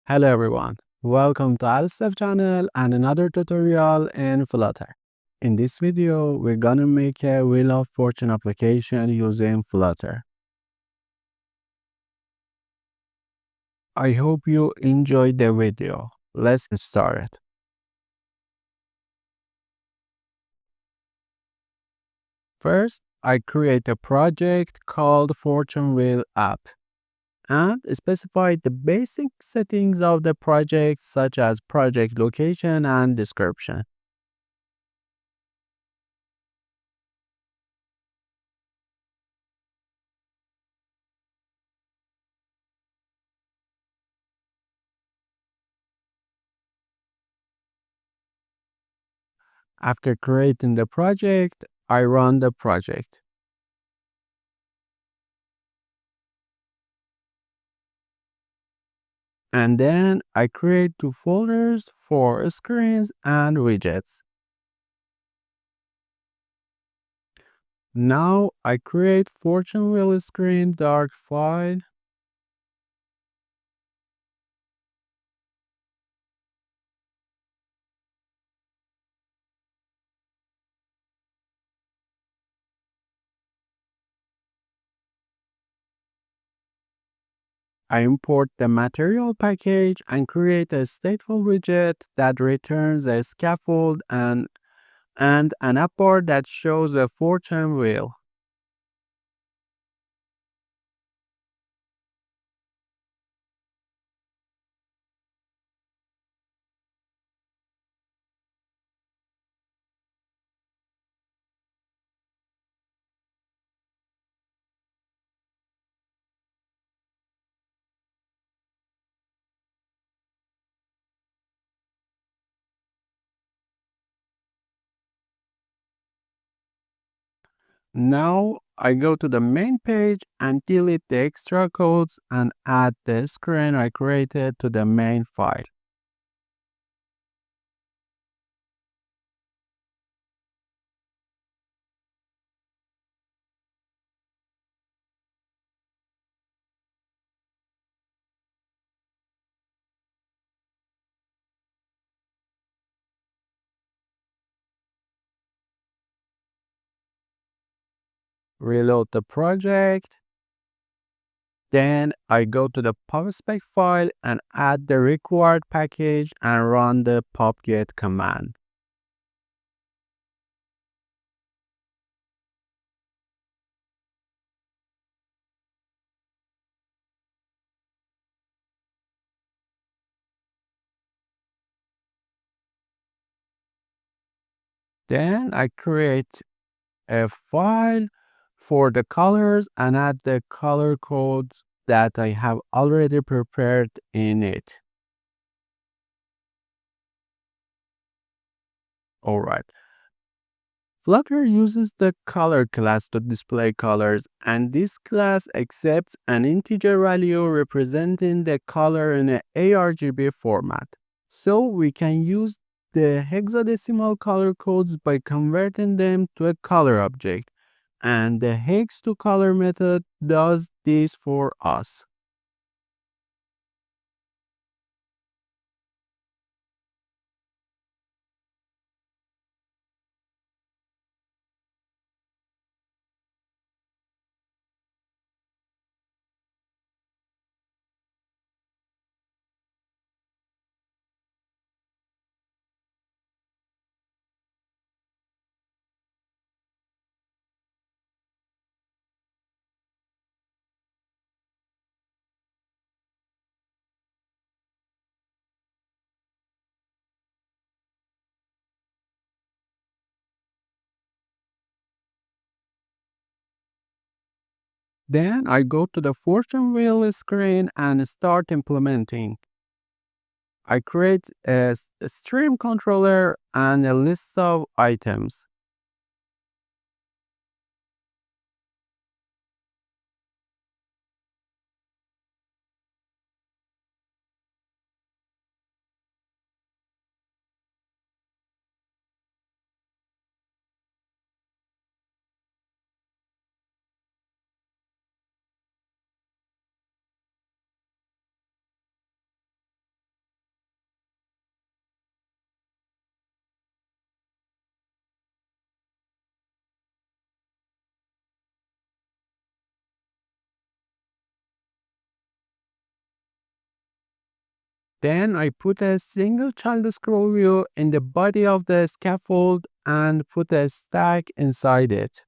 Hello everyone, welcome to Alistair channel and another tutorial in Flutter. In this video, we're gonna make a Wheel of Fortune application using Flutter. I hope you enjoyed the video. Let's get started. First, I create a project called Fortune Wheel app and specify the basic settings of the project such as project location and description. After creating the project, I run the project. And then I create two folders for screens and widgets. Now I create Fortune Wheel screen Dart file. I import the material package and create a stateful widget that returns a scaffold and an appart that shows a fortune wheel. Now I go to the main page and delete the extra codes and add the screen I created to the main file. Reload the project. Then I go to the pubspec file and add the required package and run the pubget command. Then I create a file for the colors and add the color codes that I have already prepared in it. Alright. Flutter uses the color class to display colors, and this class accepts an integer value representing the color in a ARGB format. So we can use the hexadecimal color codes by converting them to a color object, and the hex to color method does this for us. Then I go to the fortune wheel screen and start implementing. I create a stream controller and a list of items. Then I put a single child scroll view in the body of the scaffold and put a stack inside it.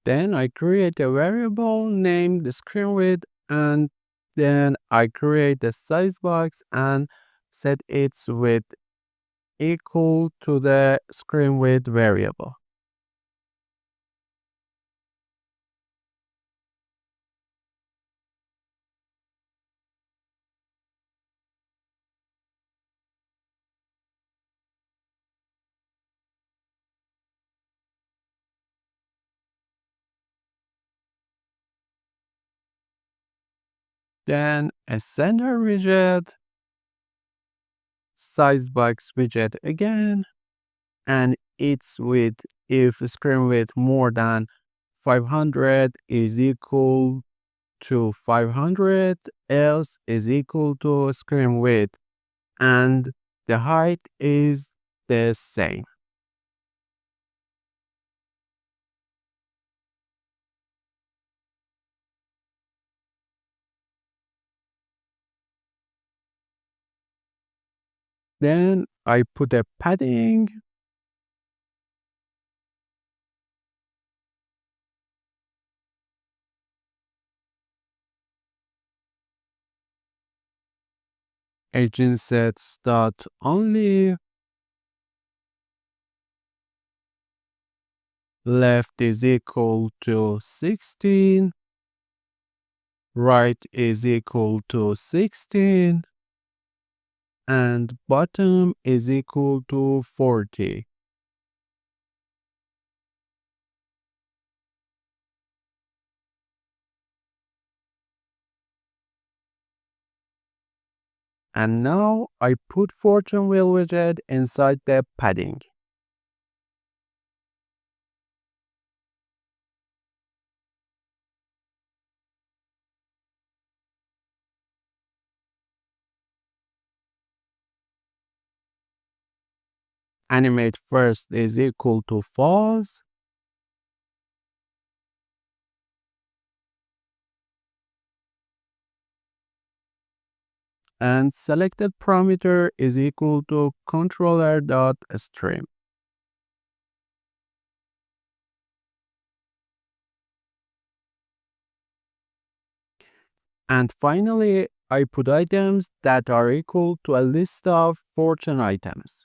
Then I create a variable named screen width, and then I create a size box and set its width equal to the screen width variable. Then a center widget, size box widget again, and its width if screen width more than 500 is equal to 500, else is equal to screen width, and the height is the same. Then I put a padding, agent sets dot only, left is equal to 16, right is equal to 16, and bottom is equal to 40. And now I put fortune wheel widget inside the padding. Animate first is equal to false, and selected parameter is equal to controller.stream. And finally, I put items that are equal to a list of fortune items.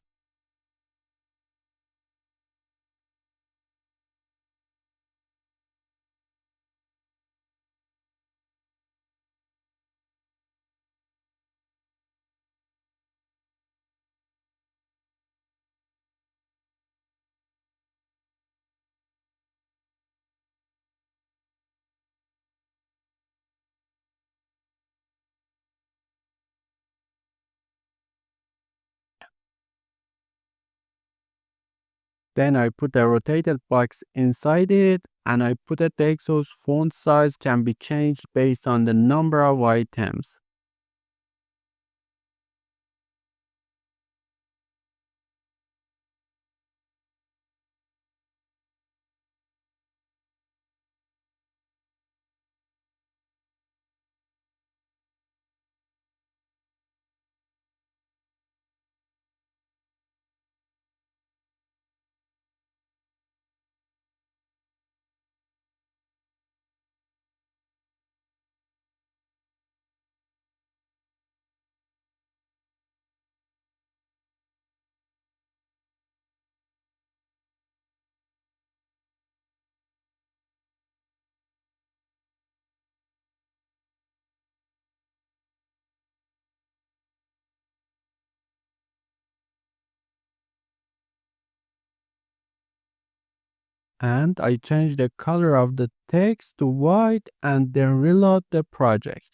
Then I put a rotated box inside it, and I put a text whose font size can be changed based on the number of items. And I change the color of the text to white and then reload the project.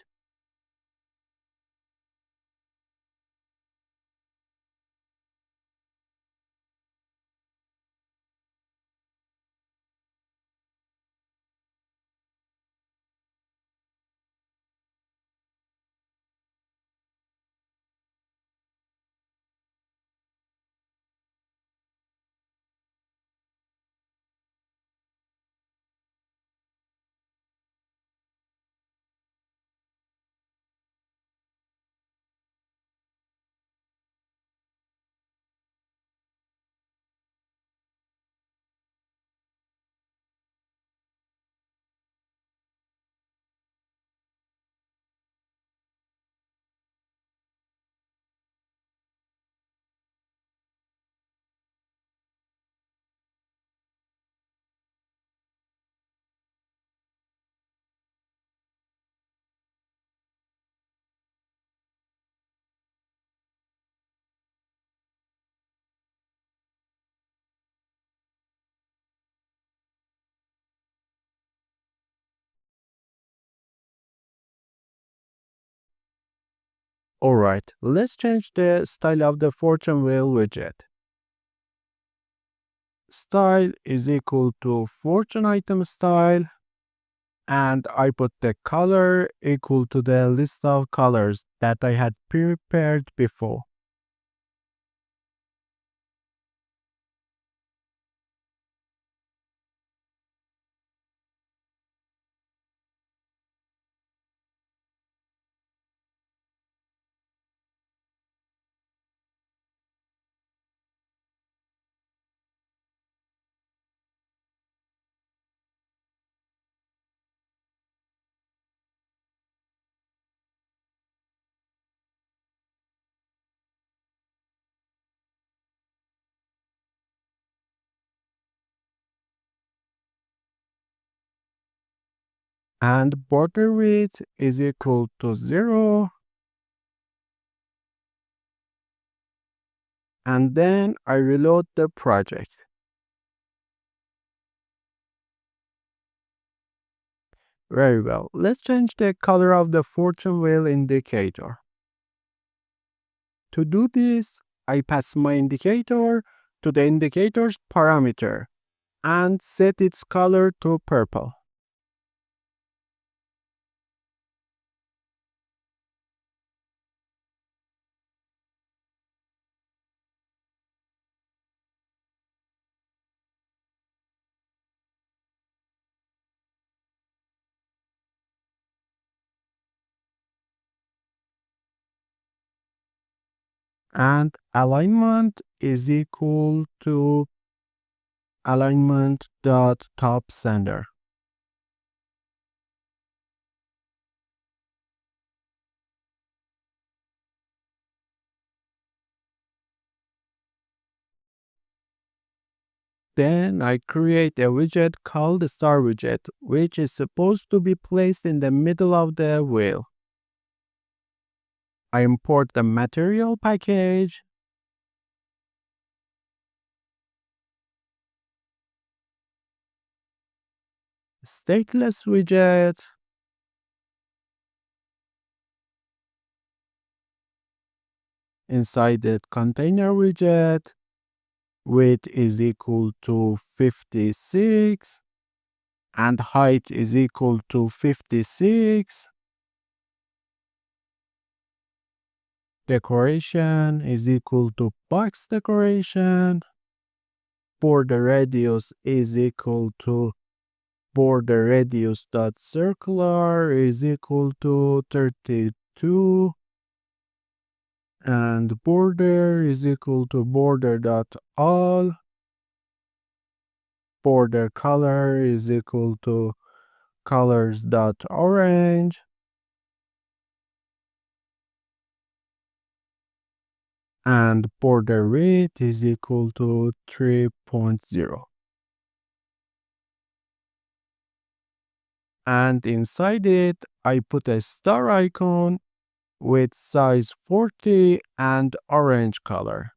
Alright, let's change the style of the fortune wheel widget. Style is equal to fortune item style, and I put the color equal to the list of colors that I had prepared before. And border width is equal to 0, and then I reload the project. Very well, let's change the color of the fortune wheel indicator. To do this, I pass my indicator to the indicator's parameter and set its color to purple. And alignment is equal to alignment.top center. Then I create a widget called the star widget, which is supposed to be placed in the middle of the wheel. I import the material package, stateless widget, inside the container widget, width is equal to 56, and height is equal to 56. Decoration is equal to box decoration. Border radius is equal to border radius dot circular is equal to 32, and border is equal to border dot all. Border color is equal to colors dot orange, and border width is equal to 3.0. And inside it, I put a star icon with size 40 and orange color.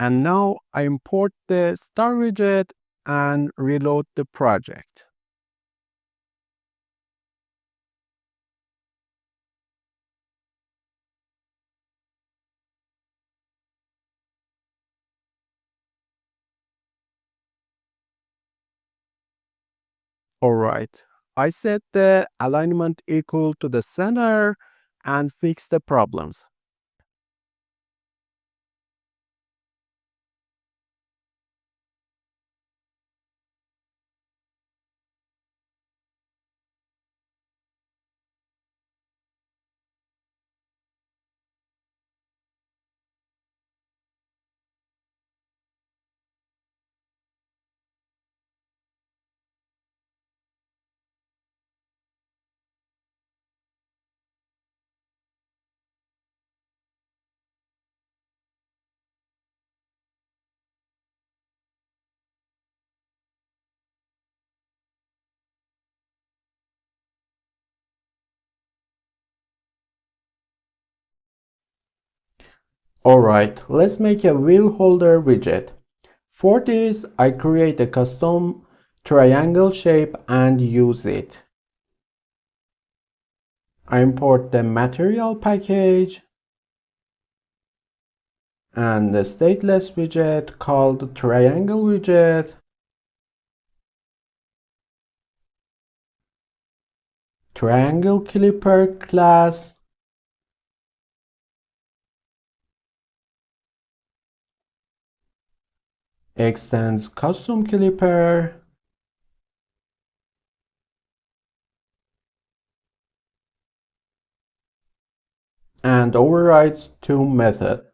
And now I import the star widget and reload the project. Alright, I set the alignment equal to the center and fix the problems. Alright, let's make a wheel holder widget. For this, I create a custom triangle shape and use it. I import the material package and the stateless widget called triangle widget, triangle clipper class, extends custom clipper, and overrides two method.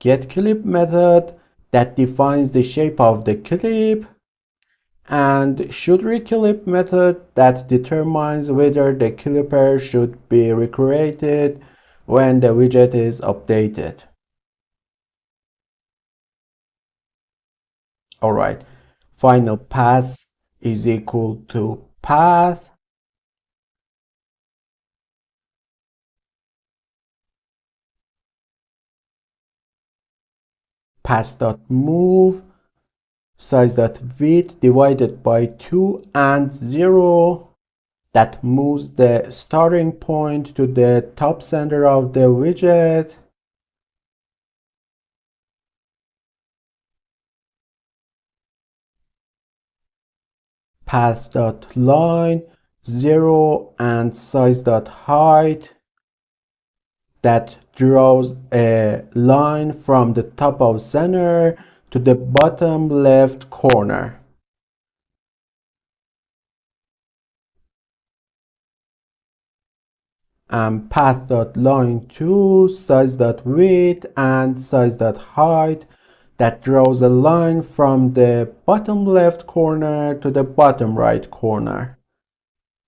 GetClip method that defines the shape of the clip, and shouldReclip method that determines whether the clipper should be recreated when the widget is updated. Alright, final path is equal to path path.move size.width divided by 2 and 0 that moves the starting point to the top center of the widget. Path.line 0 and size.height that draws a line from the top of center to the bottom left corner. And path.line2 size.width and size.height that draws a line from the bottom left corner to the bottom right corner.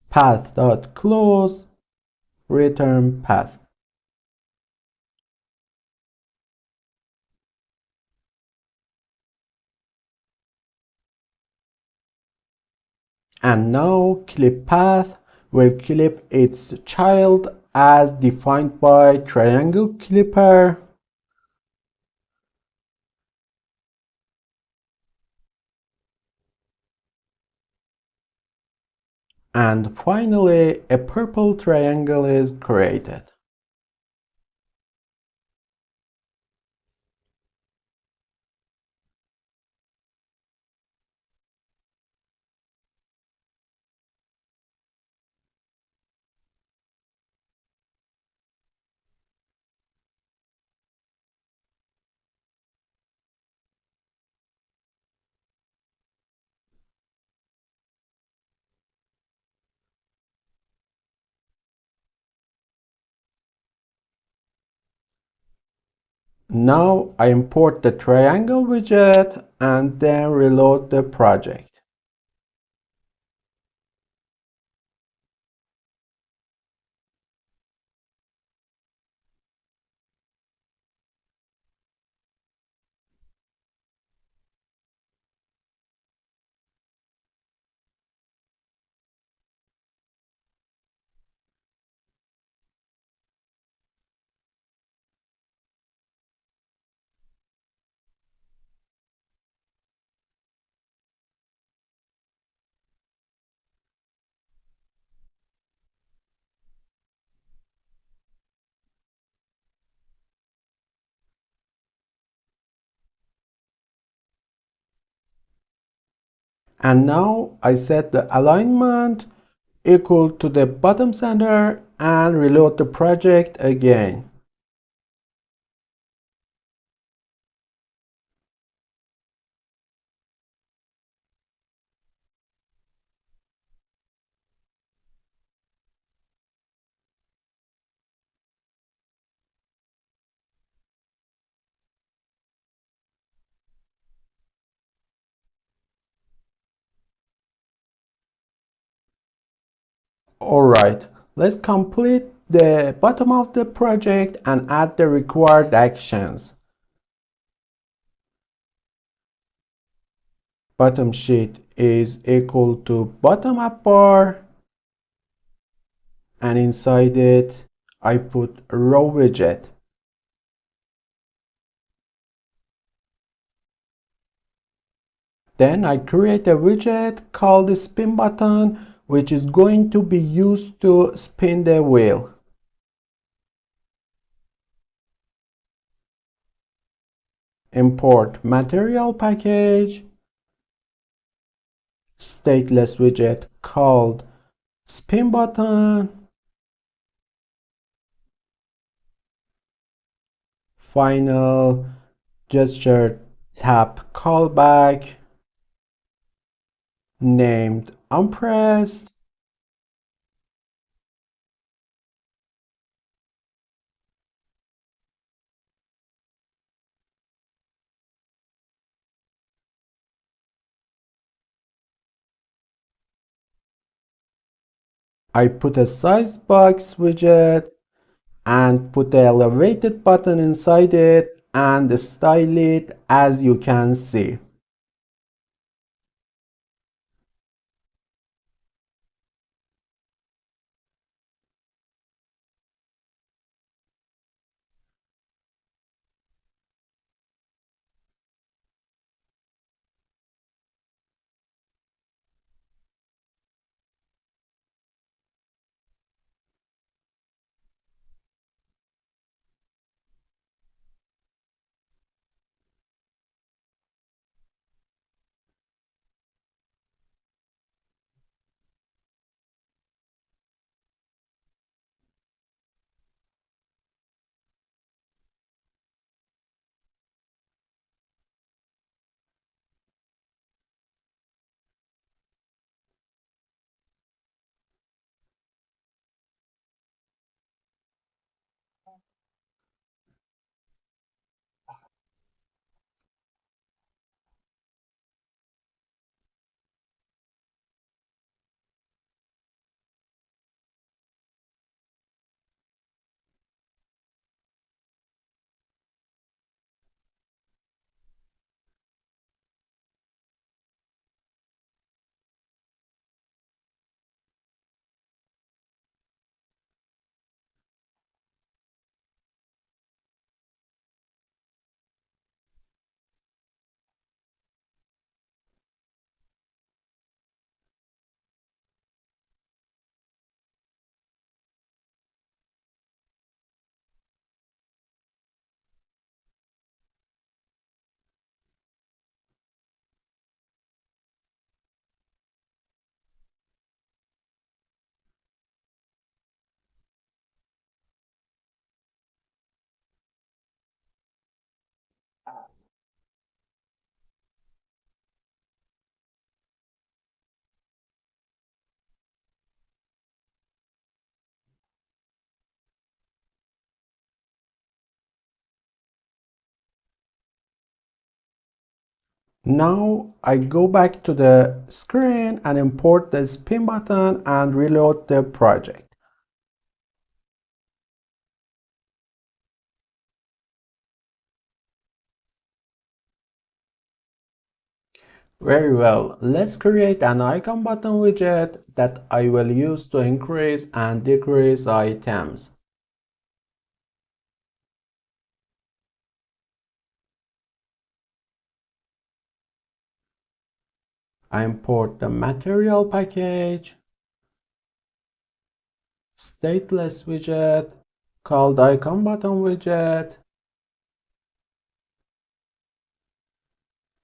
Path.close return path. And now clip path will clip its child as defined by triangle clipper. And finally, a purple triangle is created. Now I import the triangle widget and then reload the project. And now I set the alignment equal to the bottom center and reload the project again. Alright, let's complete the bottom of the project and add the required actions. Bottom sheet is equal to bottom up bar, and inside it I put row widget. Then I create a widget called spin button, which is going to be used to spin the wheel. Import material package, stateless widget called spin button, final gesture tap callback named unpressed, I put a size box widget and put the elevated button inside it and style it as you can see. Now I go back to the screen and import the spin button and reload the project. Very well, let's create an icon button widget that I will use to increase and decrease items. I import the material package, stateless widget called icon button widget.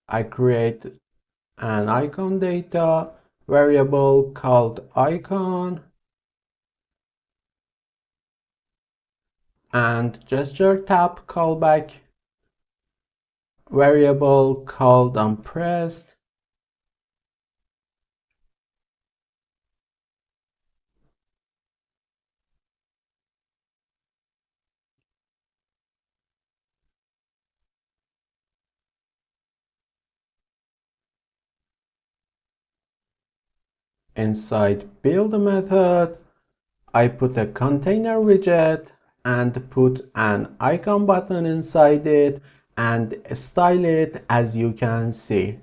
I create an icon data variable called icon, and gesture tap callback variable called onPressed, inside build method, I put a container widget and put an icon button inside it and style it as you can see.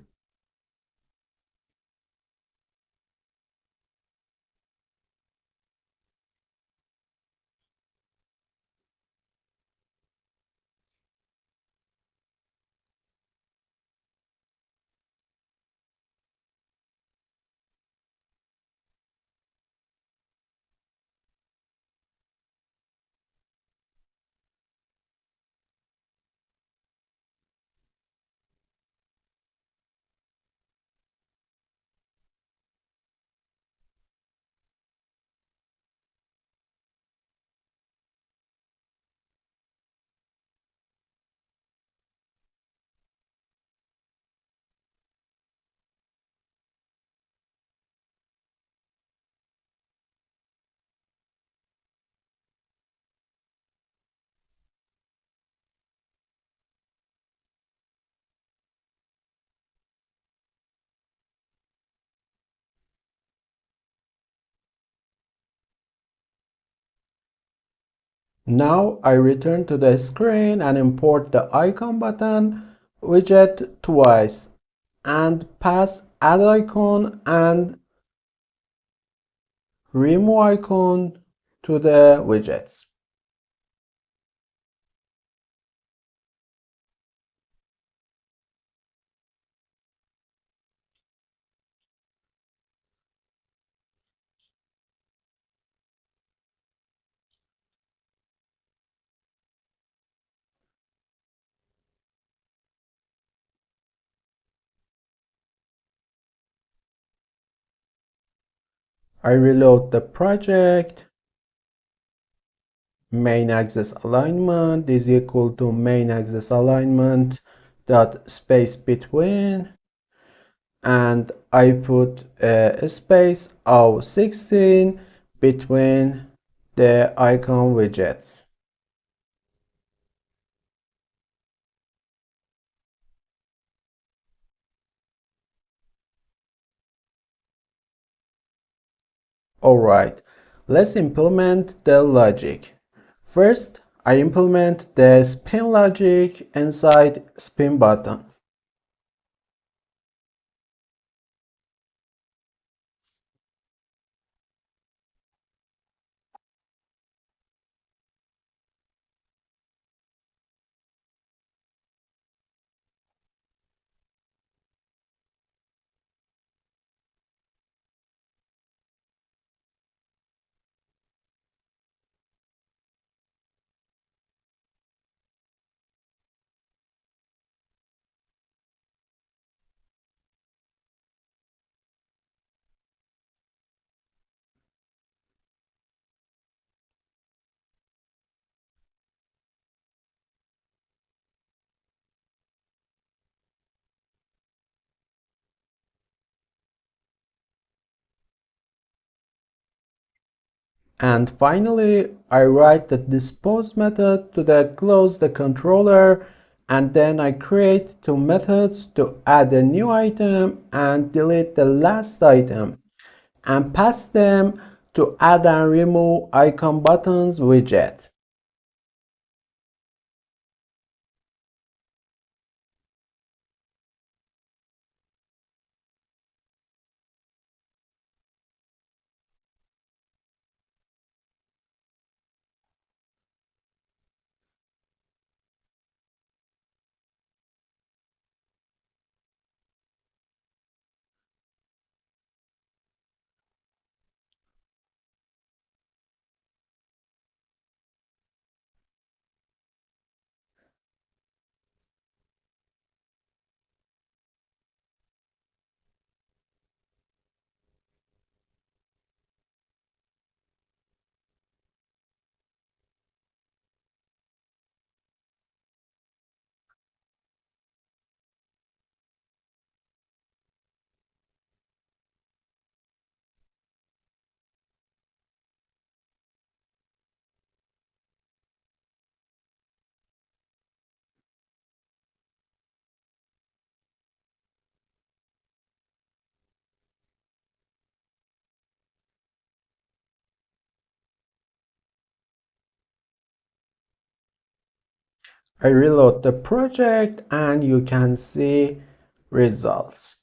Now I return to the screen and import the icon button widget twice and pass add icon and remove icon to the widgets. I reload the project. Main axis alignment is equal to main axis alignment dot space between, and I put a space of 16 between the icon widgets. Alright, let's implement the logic. First, I implement the spin logic inside spin button. And finally, I write the dispose method to close the controller, and then I create two methods to add a new item and delete the last item, and pass them to add and remove icon buttons widget. I reload the project and you can see results.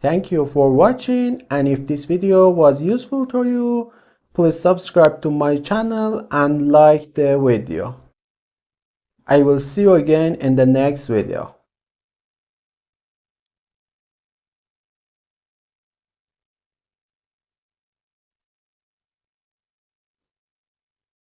Thank you for watching, and if this video was useful to you, please subscribe to my channel and like the video. I will see you again in the next video.